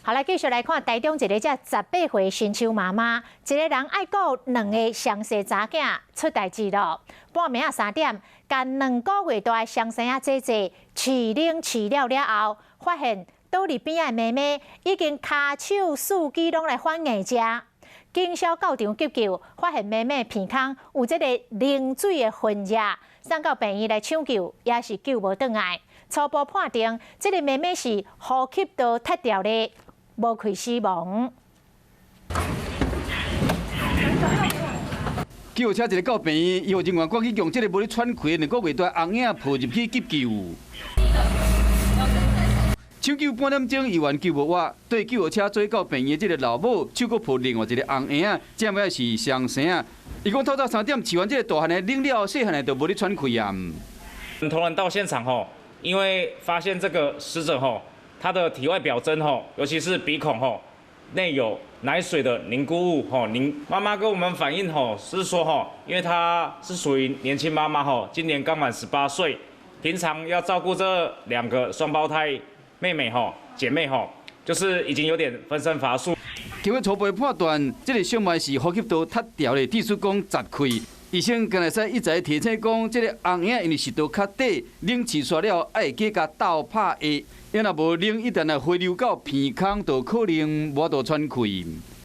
好来，继续来看台中一个才18岁新手妈妈，一个人爱顾2个双细查囝，出代志咯。半暝3点，甲2个月大的双生仔姐姐饲奶饲了后，发现倒伫边仔的妹妹已经骹手四肢拢来反硬食。警消到场急救，发现妹妹鼻孔有这个冷水的混液，送到病院来抢救，也是救无转来。初步判定，这个妹妹是呼吸道脱掉的，无愧死亡。救护车一个到病院，医护人员赶紧将这个无咧喘气的2个月大红影抱入去急救。抢救半点钟，医院救无活，对救护车做到病院这个老母，手阁抱另外一个红婴仔，这尾是双生仔。伊讲透早3点饲完这个大汉的，冷了后细汉的都无咧喘气啊。同仁到现场后，因为发现这个死者后，他的体外表征后，尤其是鼻孔后，内有奶水的凝固物吼妈妈跟我们反映吼是说吼，因为她是属于年轻妈妈吼，今年刚满18岁，平常要照顾这2个双胞胎妹妹吼姐妹吼，就是已经有点分身乏术。经过初步判断，这个小妹是呼吸道脱掉的，意思讲窒气。医生刚才使一再提醒讲，这个红影因为食道较短，冷饲煞了，爱加甲倒拍下，因若无冷一旦啊回流到鼻孔，就可能无法度喘气。